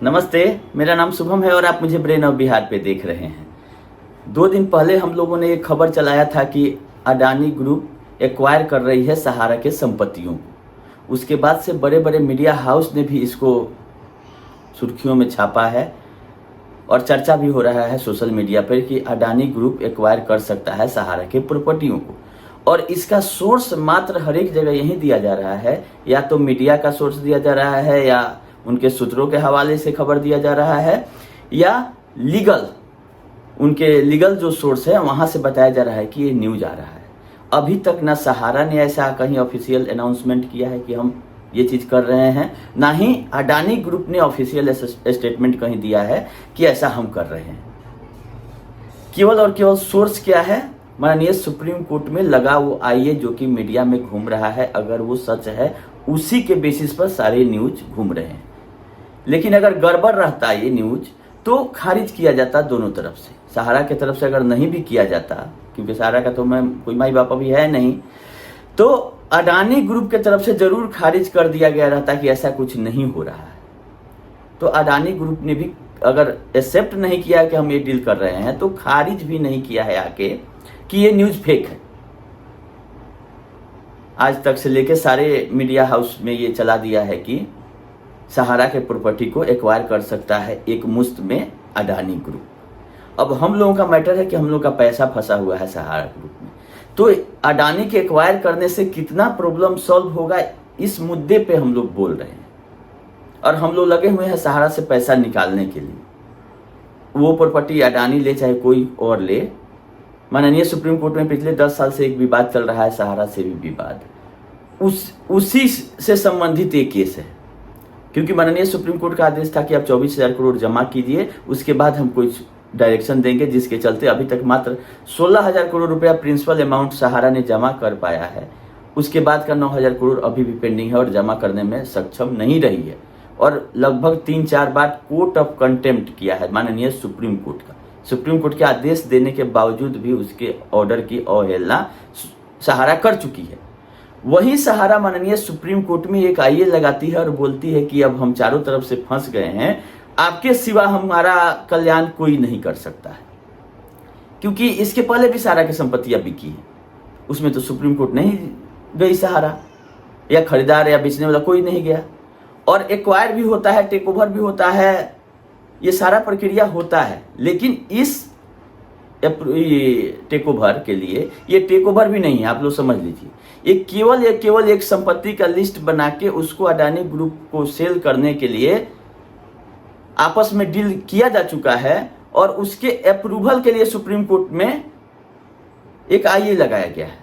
नमस्ते, मेरा नाम शुभम है और आप मुझे ब्रेन ऑफ बिहार पे देख रहे हैं। 2 दिन पहले हम लोगों ने एक खबर चलाया था कि अडानी ग्रुप एक्वायर कर रही है सहारा के संपत्तियों को। उसके बाद से बड़े बड़े मीडिया हाउस ने भी इसको सुर्खियों में छापा है और चर्चा भी हो रहा है सोशल मीडिया पर कि अडानी ग्रुप एक्वायर कर सकता है सहारा के प्रॉपर्टियों को। और इसका सोर्स मात्र हर एक जगह यही दिया जा रहा है, या तो मीडिया का सोर्स दिया जा रहा है या उनके सूत्रों के हवाले से खबर दिया जा रहा है, या उनके लीगल जो सोर्स है वहाँ से बताया जा रहा है कि ये न्यूज आ रहा है। अभी तक ना सहारा ने ऐसा कहीं ऑफिशियल अनाउंसमेंट किया है कि हम ये चीज़ कर रहे हैं, ना ही अडानी ग्रुप ने ऑफिशियल स्टेटमेंट कहीं दिया है कि ऐसा हम कर रहे हैं। केवल और केवल सोर्स क्या है, माननीय सुप्रीम कोर्ट में लगा वो आईए जो कि मीडिया में घूम रहा है, अगर वो सच है उसी के बेसिस पर सारे न्यूज घूम रहे हैं। लेकिन अगर गड़बड़ रहता ये न्यूज तो खारिज किया जाता दोनों तरफ से। सहारा की तरफ से अगर नहीं भी किया जाता, क्योंकि सहारा का तो कोई माई बाप अभी है नहीं, तो अडानी ग्रुप के तरफ से जरूर खारिज कर दिया गया रहता कि ऐसा कुछ नहीं हो रहा है। तो अडानी ग्रुप ने भी अगर एक्सेप्ट नहीं किया कि हम ये डील कर रहे हैं, तो खारिज भी नहीं किया है आके कि ये न्यूज फेक है। आज तक से लेके सारे मीडिया हाउस में ये चला दिया है कि सहारा के प्रॉपर्टी को एक्वायर कर सकता है एक मुश्त में अडानी ग्रुप। अब हम लोगों का मैटर है कि हम लोग का पैसा फंसा हुआ है सहारा ग्रुप में, तो अडानी के एक्वायर करने से कितना प्रॉब्लम सॉल्व होगा, इस मुद्दे पे हम लोग बोल रहे हैं। और हम लोग लगे हुए हैं सहारा से पैसा निकालने के लिए। वो प्रॉपर्टी अडानी ले चाहे कोई और ले, माननीय सुप्रीम कोर्ट में पिछले 10 साल से एक विवाद चल रहा है, सहारा से भी विवाद, उसी से संबंधित एक केस है। क्योंकि माननीय सुप्रीम कोर्ट का आदेश था कि आप 24,000 करोड़ जमा कीजिए, उसके बाद हम कुछ डायरेक्शन देंगे, जिसके चलते अभी तक मात्र 16,000 करोड़ रुपया प्रिंसिपल अमाउंट सहारा ने जमा कर पाया है। उसके बाद का 9,000 करोड़ अभी भी पेंडिंग है और जमा करने में सक्षम नहीं रही है। और लगभग 3-4 बार कोर्ट ऑफ कंटेम्प्ट किया है माननीय सुप्रीम कोर्ट का। सुप्रीम कोर्ट के आदेश देने के बावजूद भी उसके ऑर्डर की अवहेलना सहारा कर चुकी है। वही सहारा माननीय सुप्रीम कोर्ट में एक आईए लगाती है और बोलती है कि अब हम चारों तरफ से फंस गए हैं, आपके सिवा हमारा कल्याण कोई नहीं कर सकता है। क्योंकि इसके पहले भी सहारा की संपत्तियां बिकी है, उसमें तो सुप्रीम कोर्ट नहीं गई सहारा, या खरीदार या बेचने वाला कोई नहीं गया। और एक्वायर भी होता है, टेक ओवर भी होता है, ये सारा प्रक्रिया होता है। लेकिन इस टेक ओवर के लिए ये टेक ओवर भी नहीं है, आप लोग समझ लीजिए। ये केवल एक संपत्ति का लिस्ट बना के उसको अडानी ग्रुप को सेल करने के लिए आपस में डील किया जा चुका है, और उसके अप्रूवल के लिए सुप्रीम कोर्ट में एक आईए लगाया गया है।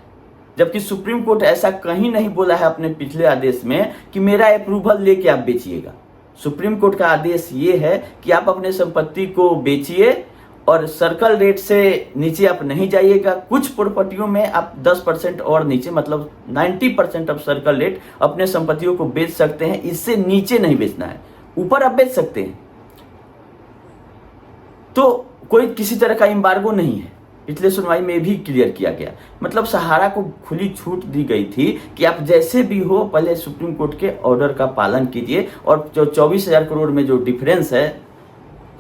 जबकि सुप्रीम कोर्ट ऐसा कहीं नहीं बोला है अपने पिछले आदेश में कि मेरा अप्रूवल लेके आप बेचिएगा। सुप्रीम कोर्ट का आदेश ये है कि आप अपने संपत्ति को बेचिए और सर्कल रेट से नीचे आप नहीं जाइएगा। कुछ प्रॉपर्टियों में आप 10% और नीचे, मतलब 90% ऑफ सर्कल रेट अपने संपत्तियों को बेच सकते हैं, इससे नीचे नहीं बेचना है। ऊपर आप बेच सकते हैं, तो कोई किसी तरह का एम्बार्गो नहीं है। पिछले सुनवाई में भी क्लियर किया गया, मतलब सहारा को खुली छूट दी गई थी कि आप जैसे भी हो पहले सुप्रीम कोर्ट के ऑर्डर का पालन कीजिए, और जो 24,000 करोड़ में जो डिफरेंस है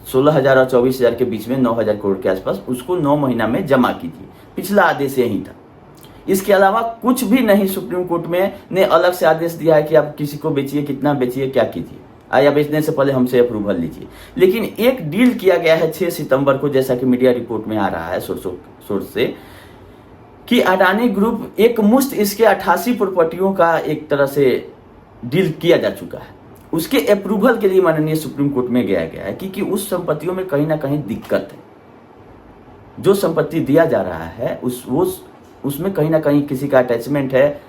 16,000 और 24,000 के बीच में 9,000 करोड़ के आसपास, उसको 9 महीना में जमा कीजिए। पिछला आदेश यही था, इसके अलावा कुछ भी नहीं। सुप्रीम कोर्ट में ने अलग से आदेश दिया है कि आप किसी को बेचिए, कितना बेचिए, क्या कीजिए, या बेचने से पहले हमसे अप्रूवल लीजिए। लेकिन एक डील किया गया है 6 सितंबर को, जैसा कि मीडिया रिपोर्ट में आ रहा है सोर्स से, कि अडानी ग्रुप एक मुश्त इसके 88 प्रॉपर्टियों का एक तरह से डील किया जा चुका है। उसके अप्रूवल के लिए माननीय सुप्रीम कोर्ट में गया है कि उस संपत्तियों में कहीं ना कहीं दिक्कत है। जो संपत्ति दिया जा रहा है उसमें कहीं ना कहीं किसी का अटैचमेंट है,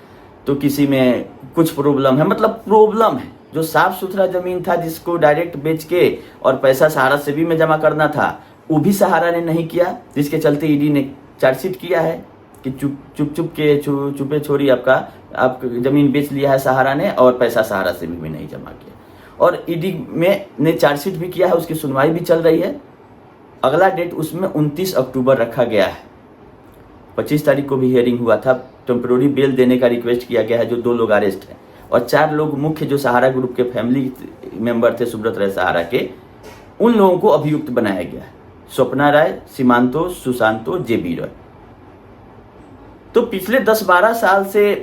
तो किसी में कुछ प्रॉब्लम है, मतलब प्रॉब्लम है। जो साफ सुथरा जमीन था जिसको डायरेक्ट बेच के और पैसा सहारा सेवी में जमा करना था, वो भी सहारा ने नहीं किया, जिसके चलते ईडी ने चार्जशीट किया है कि चुपे छोड़ी आप जमीन बेच लिया है सहारा ने, और पैसा सहारा सेवी में नहीं जमा किया। और ईडी ने चार्जशीट भी किया है, उसकी सुनवाई भी चल रही है। अगला डेट उसमें 29 अक्टूबर रखा गया है। 25 तारीख को भी हियरिंग हुआ था, टेम्पोररी बेल देने का रिक्वेस्ट किया गया है, जो 2 लोग अरेस्ट हैं और 4 लोग मुख्य जो सहारा ग्रुप के फैमिली मेंबर थे सुब्रत राय सहारा के, उन लोगों को अभियुक्त बनाया गया है। स्वप्ना राय, सीमांतो, सुशांतो, जेबी रॉय। तो पिछले 10-12 साल से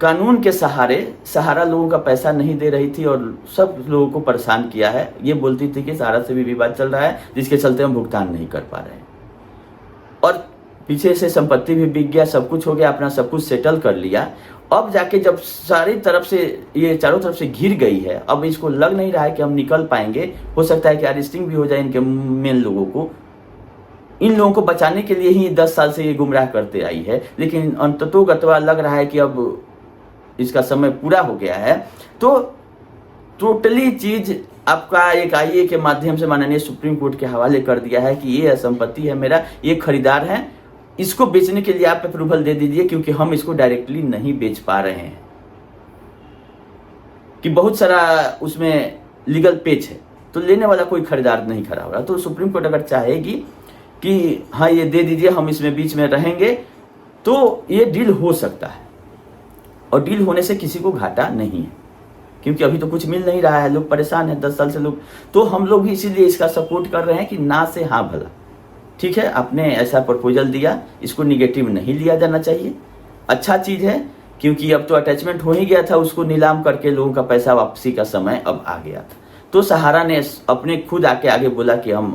कानून के सहारे सहारा लोगों का पैसा नहीं दे रही थी और सब लोगों को परेशान किया है। ये बोलती थी कि सहारा से भी विवाद चल रहा है जिसके चलते हम भुगतान नहीं कर पा रहे हैं, और पीछे से संपत्ति भी बिक गया, सब कुछ हो गया, अपना सब कुछ सेटल कर लिया। अब जाके जब सारी तरफ से ये चारों तरफ से घिर गई है, अब इसको लग नहीं रहा है कि हम निकल पाएंगे। हो सकता है कि अरेस्टिंग भी हो जाए इनके मेन लोगों को। इन लोगों को बचाने के लिए ही 10 साल से ये गुमराह करते आई है, लेकिन अंततोगत्वा लग रहा है कि अब इसका समय पूरा हो गया है। तो टोटली चीज आपका एक आईए के माध्यम से माननीय सुप्रीम कोर्ट के हवाले कर दिया है कि ये संपत्ति है मेरा, ये खरीदार है, इसको बेचने के लिए आप अप्रूवल दे दीजिए क्योंकि हम इसको डायरेक्टली नहीं बेच पा रहे हैं। कि बहुत सारा उसमें लीगल पेच है, तो लेने वाला कोई खरीदार नहीं खड़ा हो रहा। तो सुप्रीम कोर्ट अगर चाहेगी कि हाँ ये दे दीजिए, हम इसमें बीच में रहेंगे, तो ये डील हो सकता है। और डील होने से किसी को घाटा नहीं है, क्योंकि अभी तो कुछ मिल नहीं रहा है, लोग परेशान हैं 10 साल से लोग। तो हम लोग भी इसीलिए इसका सपोर्ट कर रहे हैं कि ना से हाँ भला। ठीक है, आपने ऐसा प्रपोजल दिया, इसको निगेटिव नहीं लिया जाना चाहिए, अच्छा चीज़ है, क्योंकि अब तो अटैचमेंट हो ही गया था, उसको नीलाम करके लोगों का पैसा वापसी का समय अब आ गया था। तो सहारा ने अपने खुद आके आगे बोला कि हम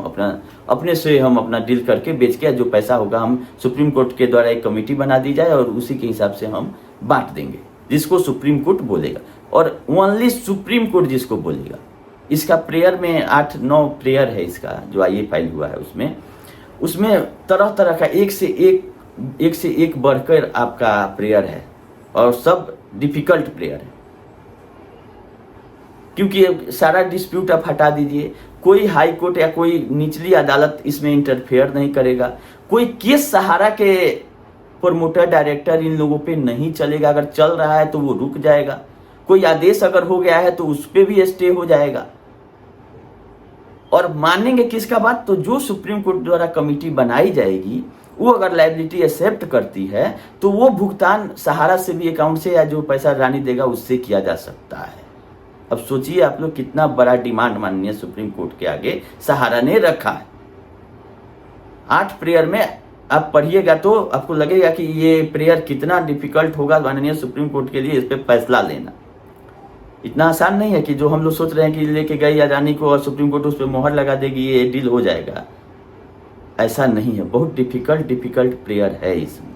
अपने से हम अपना डील करके बेच के जो पैसा होगा हम सुप्रीम कोर्ट के द्वारा एक कमेटी बना दी जाए और उसी के हिसाब से हम बांट देंगे, जिसको सुप्रीम कोर्ट बोलेगा, और ओनली सुप्रीम कोर्ट जिसको बोलेगा। इसका प्रेयर में 8-9 प्रेयर है, इसका जो आईए फाइल हुआ है उसमें तरह तरह का एक से एक बढ़कर आपका प्रेयर है, और सब डिफिकल्ट प्रेयर है। क्योंकि सारा डिस्प्यूट आप हटा दीजिए, कोई हाई कोर्ट या कोई निचली अदालत इसमें इंटरफेयर नहीं करेगा, कोई केस सहारा के प्रमोटर डायरेक्टर इन लोगों पे नहीं चलेगा, अगर चल रहा है तो वो रुक जाएगा, कोई आदेश अगर हो गया है तो उस पर भी स्टे हो जाएगा। और मानेंगे किसका बात, तो जो सुप्रीम कोर्ट द्वारा कमेटी बनाई जाएगी वो अगर लायबिलिटी एक्सेप्ट करती है तो वो भुगतान सहारा से भी अकाउंट से या जो पैसा रानी देगा उससे किया जा सकता है। अब सोचिए आप लोग कितना बड़ा डिमांड माननीय सुप्रीम कोर्ट के आगे सहारा ने रखा है। 8 प्रेयर में आप पढ़िएगा तो आपको लगेगा कि ये प्रेयर कितना डिफिकल्ट होगा माननीय सुप्रीम कोर्ट के लिए इस पे फैसला लेना। इतना आसान नहीं है कि जो हम लोग सोच रहे हैं कि लेके गई अडानी को और सुप्रीम कोर्ट उस पर मोहर लगा देगी ये डील हो जाएगा, ऐसा नहीं है। बहुत डिफिकल्ट प्रेयर है इसमें।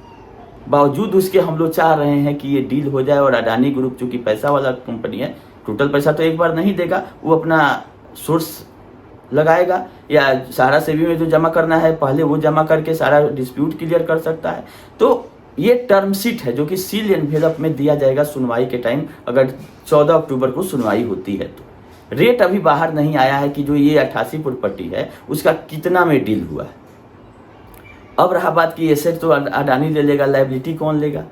बावजूद उसके हम लोग चाह रहे हैं कि ये डील हो जाए और अडानी ग्रुप चूंकि पैसा वाला कंपनी है, टोटल पैसा तो एक बार नहीं देगा, वो अपना सोर्स लगाएगा या सहारा सेवी में जो जमा करना है पहले वो जमा करके सारा डिस्प्यूट क्लियर कर सकता है। तो ये टर्म शीट है जो कि सील एनवेलप में दिया जाएगा सुनवाई के टाइम, अगर 14 अक्टूबर को सुनवाई होती है तो। रेट अभी बाहर नहीं आया है कि जो ये 88 प्रॉपर्टी है उसका कितना में डील हुआ है। अब रहा बात कि एसेट तो अडानी ले लेगा, लायबिलिटी कौन लेगा।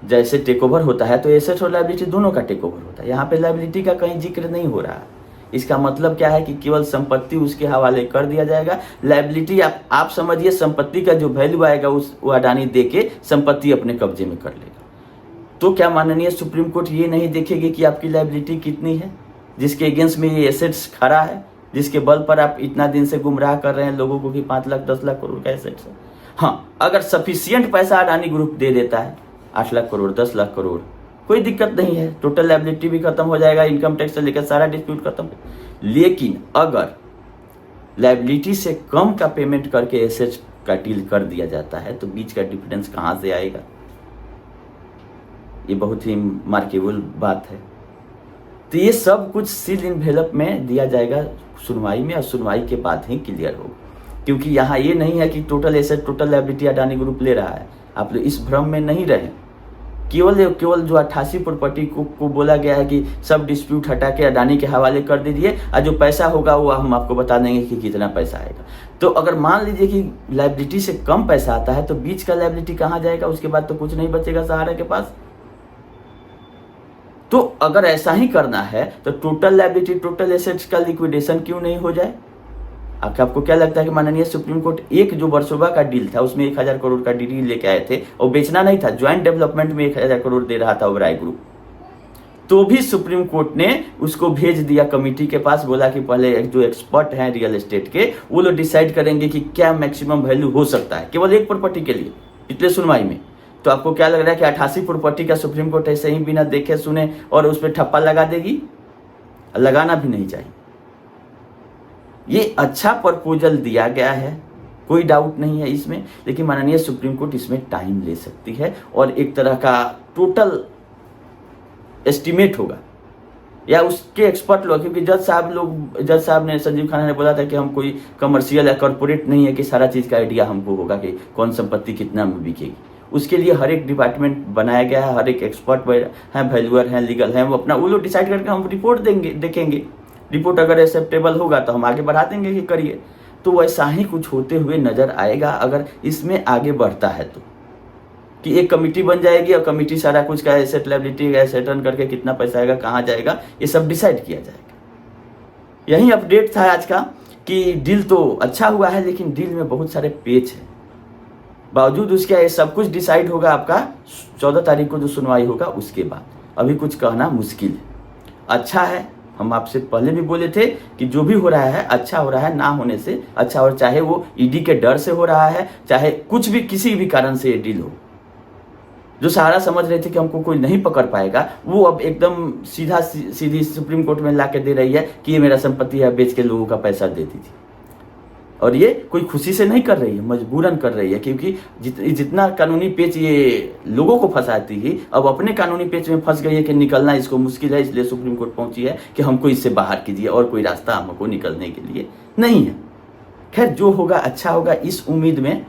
जैसे टेक ओवर होता है तो एसेट और लायबिलिटी दोनों का टेक ओवर होता है, यहाँ पे लायबिलिटी का कहीं जिक्र नहीं हो रहा है। इसका मतलब क्या है कि केवल संपत्ति उसके हवाले कर दिया जाएगा, लायबिलिटी आप समझिए संपत्ति का जो वैल्यू आएगा वो अडानी दे के संपत्ति अपने कब्जे में कर लेगा। तो क्या माननीय सुप्रीम कोर्ट ये नहीं देखेगी कि आपकी लायबिलिटी कितनी है, जिसके अगेंस्ट में ये एसेट्स खड़ा है, जिसके बल पर आप इतना दिन से गुमराह कर रहे हैं लोगों को कि 5 लाख 10 लाख करोड़ का एसेट्स है। हाँ, अगर सफिशियंट पैसा अडानी ग्रुप दे देता है 8 लाख करोड़ 10 लाख करोड़, कोई दिक्कत नहीं है, टोटल लायबिलिटी भी खत्म हो जाएगा, इनकम टैक्स से लेकर सारा डिस्प्यूट खत्म। लेकिन अगर लायबिलिटी से कम का पेमेंट करके एसेट्स का डील कर दिया जाता है तो बीच का डिफरेंस कहाँ से आएगा, ये बहुत ही मार्केबल बात है। तो ये सब कुछ सील एनवेलप में दिया जाएगा सुनवाई में, और सुनवाई के बाद ही क्लियर होगा। क्योंकि यहाँ ये नहीं है कि total asset total liability Adani group ले रहा है, आप लोग इस भ्रम में नहीं रहे। केवल जो 88 प्रॉपर्टी को बोला गया है कि सब डिस्प्यूट हटा के अडानी के हवाले कर दीजिए और जो पैसा होगा वो हम आपको बता देंगे कि कितना पैसा आएगा। तो अगर मान लीजिए कि लायबिलिटी से कम पैसा आता है तो बीच का लायबिलिटी कहाँ जाएगा, उसके बाद तो कुछ नहीं बचेगा सहारा के पास। तो अगर ऐसा ही करना है तो टोटल लायबिलिटी टोटल एसेट्स का लिक्विडेशन क्यों नहीं हो जाए। आपको क्या लगता है कि माननीय सुप्रीम कोर्ट एक जो वर्सोवा का डील था उसमें 1000 करोड़ का डील लेके आए थे और बेचना नहीं था, ज्वाइंट डेवलपमेंट में 1000 करोड़ दे रहा था ओबराय ग्रुप, तो भी सुप्रीम कोर्ट ने उसको भेज दिया कमेटी के पास, बोला कि पहले जो एक्सपर्ट हैं रियल एस्टेट के वो लोग डिसाइड करेंगे कि क्या मैक्सिमम वैल्यू हो सकता है केवल एक प्रॉपर्टी के लिए पिछले सुनवाई में। तो आपको क्या लग रहा है कि 88 प्रॉपर्टी का सुप्रीम कोर्ट ऐसे ही बिना देखे सुने और उस पर ठप्पा लगा देगी? लगाना भी नहीं चाहिए। ये अच्छा प्रपोजल दिया गया है, कोई डाउट नहीं है इसमें, लेकिन माननीय सुप्रीम कोर्ट इसमें टाइम ले सकती है और एक तरह का टोटल एस्टिमेट होगा या उसके एक्सपर्ट लोग, क्योंकि जज साहब ने, संजीव खन्ना ने बोला था कि हम कोई कमर्शियल या कॉर्पोरेट नहीं है कि सारा चीज़ का आइडिया हमको होगा कि कौन संपत्ति कितना में बिकेगी। उसके लिए हर एक डिपार्टमेंट बनाया गया है, हर एक एक्सपर्ट हैं, वैल्यूअर हैं, लीगल हैं, वो लोग डिसाइड करके हम रिपोर्ट देखेंगे। रिपोर्ट अगर एक्सेप्टेबल होगा तो हम आगे बढ़ा देंगे कि करिए। तो वैसा ही कुछ होते हुए नजर आएगा अगर इसमें आगे बढ़ता है तो, कि एक कमेटी बन जाएगी और कमेटी सारा कुछ का एसेट लायबिलिटी एसेट रन करके कितना पैसा आएगा, कहाँ जाएगा, ये सब डिसाइड किया जाएगा। यही अपडेट था आज का कि डील तो अच्छा हुआ है लेकिन डील में बहुत सारे पेच हैं। बावजूद उसके ये सब कुछ डिसाइड होगा आपका 14 तारीख को जो सुनवाई होगा उसके बाद। अभी कुछ कहना मुश्किल है। अच्छा है, हम आपसे पहले भी बोले थे कि जो भी हो रहा है अच्छा हो रहा है, ना होने से अच्छा, और चाहे वो ईडी के डर से हो रहा है, चाहे कुछ भी किसी भी कारण से ये डील हो। जो सहारा समझ रहे थे कि हमको कोई नहीं पकड़ पाएगा, वो अब एकदम सीधी सुप्रीम कोर्ट में ला के दे रही है कि ये मेरा संपत्ति है, बेच के लोगों का पैसा देती थी। और ये कोई खुशी से नहीं कर रही है, मजबूरन कर रही है, क्योंकि जितना कानूनी पेच ये लोगों को फंसाती थी, अब अपने कानूनी पेच में फंस गई है कि निकलना इसको मुश्किल है, इसलिए सुप्रीम कोर्ट पहुंची है कि हमको इससे बाहर कीजिए और कोई रास्ता हमको निकलने के लिए नहीं है। खैर, जो होगा अच्छा होगा, इस उम्मीद में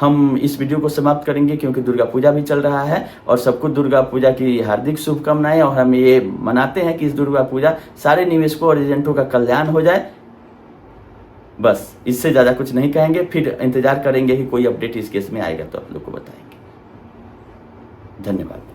हम इस वीडियो को समाप्त करेंगे, क्योंकि दुर्गा पूजा भी चल रहा है और सबको दुर्गा पूजा की हार्दिक शुभकामनाएं। और हम ये मनाते हैं कि इस दुर्गा पूजा सारे निवेशकों और एजेंटों का कल्याण हो जाए। बस इससे ज़्यादा कुछ नहीं कहेंगे, फिर इंतजार करेंगे कि कोई अपडेट इस केस में आएगा तो आप लोग को बताएंगे। धन्यवाद।